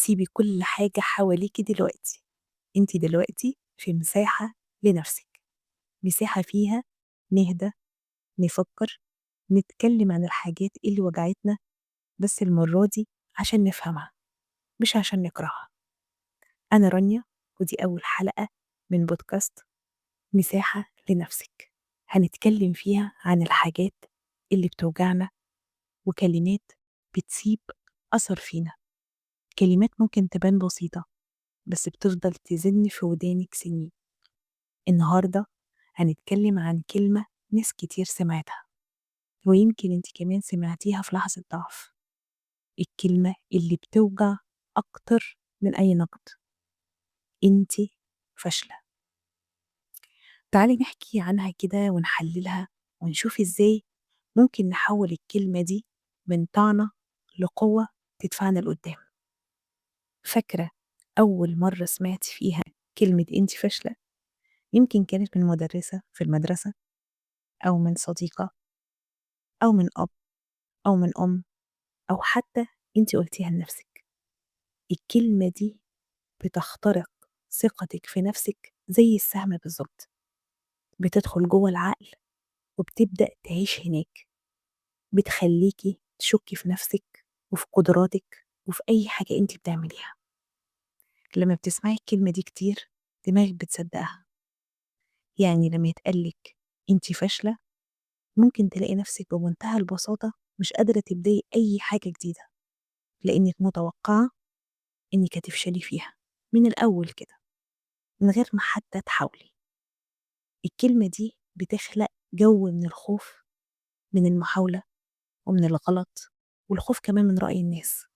سيبي كل حاجة حواليكِ دلوقتي، أنتِ دلوقتي في مساحة لنفسِك، مساحة فيها نهدى، نفكّر، نتكلّم عن الحاجات اللي وجعتنا، بس المرّة دي عشان نفهمها، مش عشان نكرهها. أنا رانيا ودي أول حلقة من بودكاست مساحة لنفسِك، هنتكلّم فيها عن الحاجات اللي بتوجعنا وكلمات بتسيب أثر فينا، كلمات ممكن تبان بسيطة بس بتفضل تزن في ودانِك سنين. النهاردة هنتكلم عن كلمة ناس كتير سمعتها ويمكن انت كمان سمعتيها في لحظة ضعف، الكلمة اللي بتوجع أكتر من أي نقد: انت فاشلة. تعالي نحكي عنها كده ونحللها ونشوف ازاي ممكن نحول الكلمة دي من طعنة لقوة تدفعنا لقدام. فاكرة أول مرة سمعت فيها كلمة انت فاشلة؟ يمكن كانت من مدرسة في المدرسة، أو من صديقة، أو من أب، أو من أم، أو حتى أنتِ قُلتيها لنفسِك. الكلمة دي بتخترق ثقتِك في نفسِك زي السهم بالضبط، بتدخل جوّه العقل وبتبدأ تعيش هناك، بتخلّيكِ تشُكّي في نفسِك وفي قدراتِك وفي أي حاجة أنتِ بتعمليها. لمّا بتسمعي الكلمة دي كتير دماغِك بتصدّقها، يعني لمّا يتقال لِك أنتِ فاشلة ممكن تلاقي نفسِك بمنتهى البساطة مش قادرة تبدئي أي حاجة جديدة، لإنِّك متوقعة إنِّك هتفشلي فيها من الأول كده، من غير ما حتى تحاولي. الكلمة دي بتخلق جو من الخوف من المحاولة ومن الغلط والخوف كمان من رأي الناس.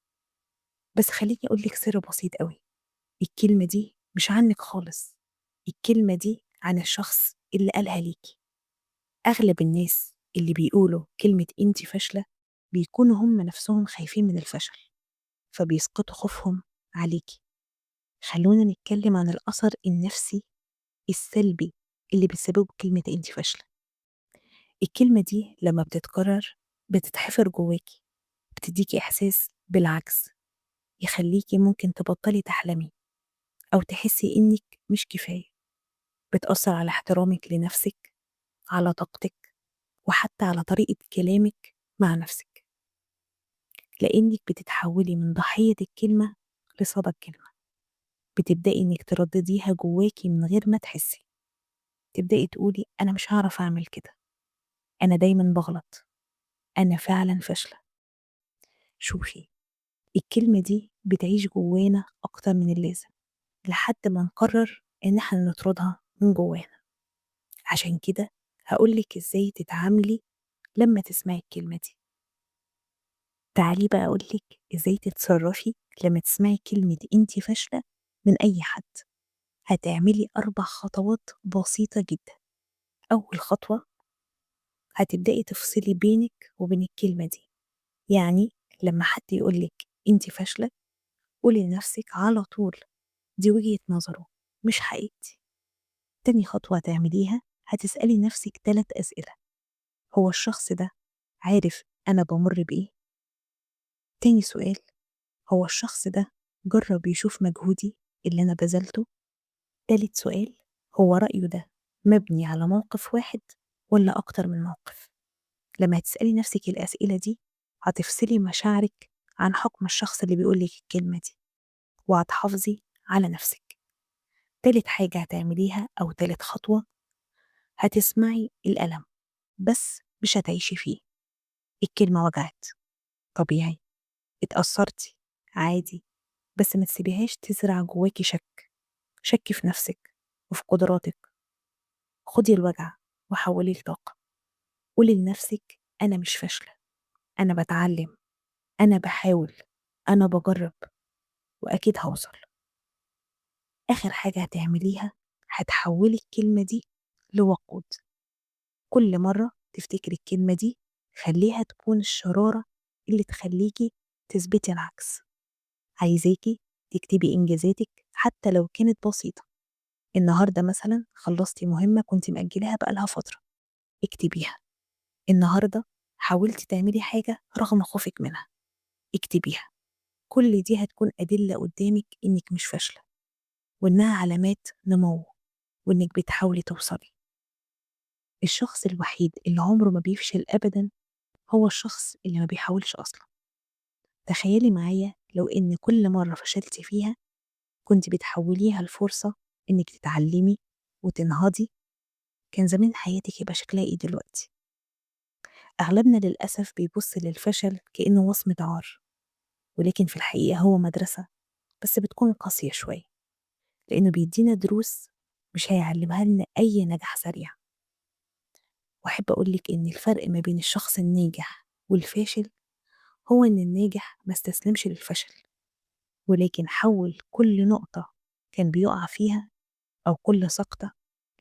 بس خلّيني أقول لِك سر بسيط أوي، الكلمة دي مش عنِّك خالص، الكلمة دي عن الشخص اللي قالها ليكِ. أغلب الناس اللي بيقولوا كلمة أنتِ فاشلة بيكونوا هم نفسهم خايفين من الفشل، فبيسقطوا خوفهم عليكِ. خلّونا نتكلم عن الأثر النفسي السلبي اللي بتسببه كلمة أنتِ فاشلة. الكلمة دي لمّا بتتكرر بتتحفر جواكِ، بتدّيكِ إحساس بالعجز، يخلّيكِ ممكن تبطّلي تحلمي أو تحسّي إنِّك مش كفاية، بتأثّر على احترامِك لنفسِك، على طاقتِك، وحتى على طريقة كلامِك مع نفسِك، لإنِّك بتتحوّلي من ضحية الكلمة لصدى الكلمة، بتبدئي إنِّك تردديها جواكِ من غير ما تحسّي، تبدئي تقولي أنا مش هاعرف أعمل كده، أنا دايمًا باغلط، أنا فعلًا فاشلة. شوفي، الكلمة دي بتعيش جوانا أكتر من اللازم لحد ما نقرر إن احنا نطردها من جوانا. عشان كده هقولك إزاي تتعاملي لما تسمعي الكلمة دي. تعالي بقى أقولك إزاي تتصرفي لما تسمعي كلمة أنتِ فاشلة من أي حد. هتعملي 4 خطوات بسيطة جدا. أول خطوة، هتبدأي تفصلي بينك وبين الكلمة دي، يعني لما حد يقولك أنتِ فاشلة قولي لنفسك على طول دي وجهة نظره مش حقيقتي. تاني خطوة هتعمليها، هتسألي نفسك 3 أسئلة: هو الشخص ده عارف أنا بامُر بإيه؟ تاني سؤال، هو الشخص ده جرّب يشوف مجهودي اللي أنا بذلته؟ تالت سؤال، هو رأيه ده مبني على موقف واحد والّا أكتر من موقف؟ لمّا هتسألي نفسِك الأسئلة دي هتفصلي مشاعرِك عن حكم الشخص اللي بيقول لِك الكلمة دي، وهتحافظي على نفسِك. تالت حاجة هتعمليها أو تالت خطوة، هتسمعي الألم بس مش هتعيشي فيه. الكلمة وجعت، طبيعي، اتأثرتِ، عادي، بس ما تسيبيهاش تزرع جواكِ شك، شك في نفسِك وفي قدراتِك. خدي الوجع وحوليه لطاقة، قولي لنفسِك أنا مش فاشلة، أنا باتعلم، أنا باحاول، أنا باجرب وأكيد هاوصل. آخر حاجة هتعمليها، هتحولي الكلمة دي لوقود. كل مرة تفتكري الكلمة دي خليها تكون الشرارة اللي تخليكي تثبتي العكس. عايزاكي تكتبي إنجازاتك حتى لو كانت بسيطة. النهاردة مثلا خلصتي مهمة كنت مأجلاها بقالها فترة، اكتبيها. النهاردة حاولتي تعملي حاجة رغم خوفك منها، اكتبيها. كل دي هتكون أدلة قدامك إنك مش فاشلة، وإنها علامات نمو، وإنك بتحاولي توصلي. الشخص الوحيد اللي عمره ما بيفشل أبدا هو الشخص اللي ما بيحاولش أصلا. تخيلي معايا لو إن كل مرة فشلتي فيها كنت بتحوليها لفرصة إنك تتعلمي وتنهضي، كان زمان حياتك يبقى شكلها إيه دلوقتي؟ أغلبنا للأسف بيبص للفشل كأنه وصمة عار، ولكن في الحقيقة هو مدرسة، بس بتكون قاسية شوية، لأنه بيدينا دروس مش هيعلمها لنا أي نجاح سريع. وأحب أقولك إن الفرق ما بين الشخص الناجح والفاشل هو إن الناجح ما استسلمش للفشل، ولكن حول كل نقطة كان بيقع فيها أو كل سقطة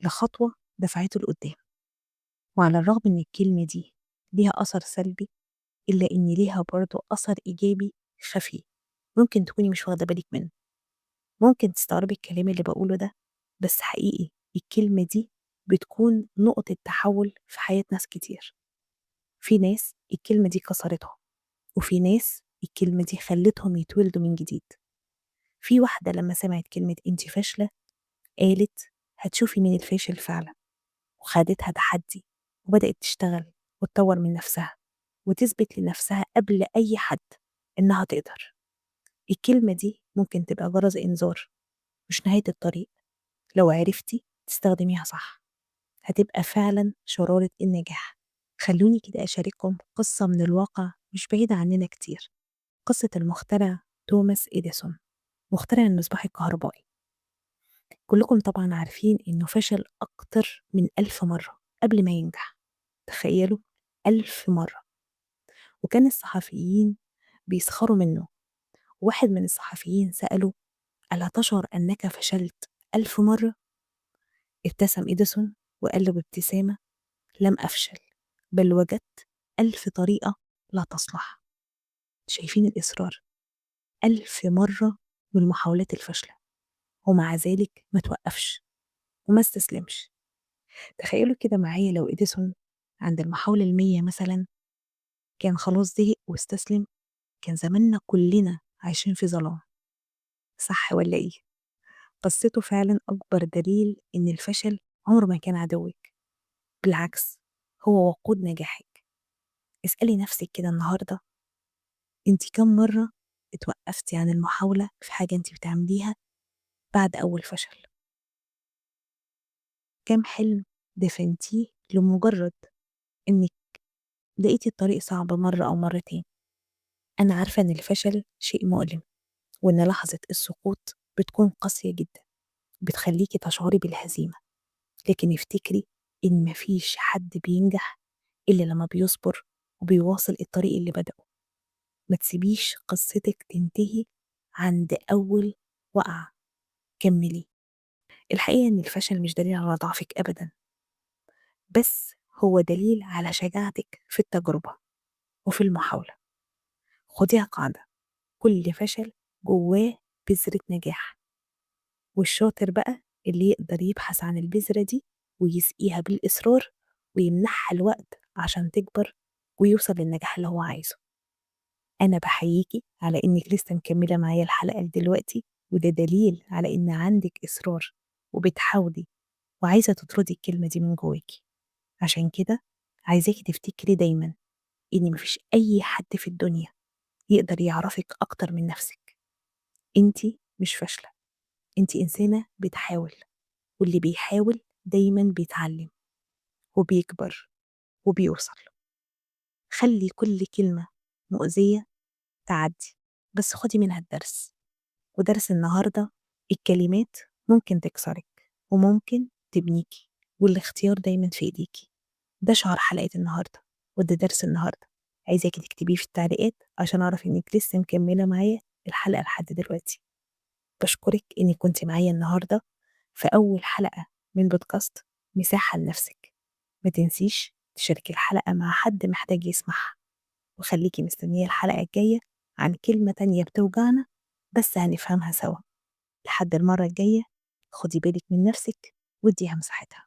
لخطوة دفعته لقدام. وعلى الرغم إن الكلمة دي ليها أثر سلبي، إلا إن ليها برضه أثر إيجابي خفي ممكن تكوني مش واخدة بالك منه. ممكن تستغربي الكلام اللي بقوله ده، بس حقيقي الكلمة دي بتكون نقطة تحول في حياة ناس كتير. في ناس الكلمة دي كسرتهم، وفي ناس الكلمة دي خلتهم يتولدوا من جديد. في واحدة لما سمعت كلمة انتي فاشلة قالت هتشوفي مين الفاشل فعلا، وخدتها تحدي وبدأت تشتغل وتطور من نفسها وتثبت لنفسها قبل أي حد إنها تقدر. الكلمة دي ممكن تبقى جرس إنذار، مش نهاية الطريق. لو عرفتي تستخدميها صح هتبقى فعلا شرارة النجاح. خلوني كده أشارككم قصة من الواقع مش بعيدة عننا كتير، قصة المخترع توماس إديسون، مخترع المصباح الكهربائي. كلكم طبعا عارفين إنه فشل أكتر من 1000 مرة قبل ما ينجح. تخيلوا، 1000 مرة. وكان الصحفيين بيسخروا منه. واحد من الصحفيين سأله ألا تشعر أنك فشلت 1000 مرة؟ ابتسم إديسون وقال له بابتسامة لم أفشل، بل وجدت 1000 طريقة لا تصلح. شايفين الإصرار؟ 1000 مرة من المحاولات الفاشلة، ومع ذلك ما توقفش وما استسلمش. تخيلوا كده معايا لو إديسون عند المحاولة ال100 مثلا كان خلاص زهق واستسلم، كان زماننا كلنا عايشين في ظلام. صح ولا إيه؟ قصته فعلا أكبر دليل إن الفشل عمره ما كان عدوك، بالعكس هو وقود نجاحك. اسألي نفسك كده النهاردة، انت كم مرة اتوقفتي عن المحاولة في حاجة انت بتعمليها بعد أول فشل؟ كم حلم دفنتيه لمجرد انك لقيتي الطريق صعب مرة أو مرتين؟ أنا عارفة إن الفشل شيء مؤلم، وإن لحظة السقوط بتكون قاسية جدا، بتخليكي تشعري بالهزيمة، لكن افتكري إن مفيش حد بينجح إلا لما بيصبر وبيواصل الطريق اللي بدأه. ما تسيبيش قصتك تنتهي عند أول وقعة، كملي. الحقيقة إن الفشل مش دليل على ضعفك أبدا، بس هو دليل على شجاعتك في التجربة وفي المحاولة. خديها قاعدة، كل فشل جواه بذرة نجاح، والشاطر بقى اللي يقدر يبحث عن البذرة دي ويسقيها بالإصرار ويمنحها الوقت عشان تكبر ويوصل للنجاح اللي هو عايزه. أنا بحييكي على إنك لسه مكملة معايا الحلقة دلوقتي، وده دليل على إن عندك إصرار وبتحاولي وعايزة تطردي الكلمة دي من جواكي. عشان كده عايزاكي تفتكري دايما إن مفيش أي حد في الدنيا يقدر يعرفك أكتر من نفسك. انتي مش فاشلة، انتي إنسانة بتحاول، واللي بيحاول دايما بيتعلم وبيكبر وبيوصل. خلي كل كلمة مؤذية تعدي، بس خدي منها الدرس. ودرس النهاردة، الكلمات ممكن تكسرك وممكن تبنيكي، والاختيار دايما في ايديكي. ده شعار حلقة النهاردة، وده درس النهاردة. عايزاكي تكتبيه في التعليقات عشان أعرف إنك لسه مكملة معايا الحلقة لحد دلوقتي. بشكرك إنك كنت معايا النهاردة في أول حلقة من بودكاست مساحة لنفسك. ما تنسيش تشاركي الحلقة مع حد محتاج يسمعها، وخليكي مستنية الحلقة الجاية عن كلمة تانية بتوجعنا بس هنفهمها سوا. لحد المرة الجاية، خدي بالك من نفسك واديها مساحتها.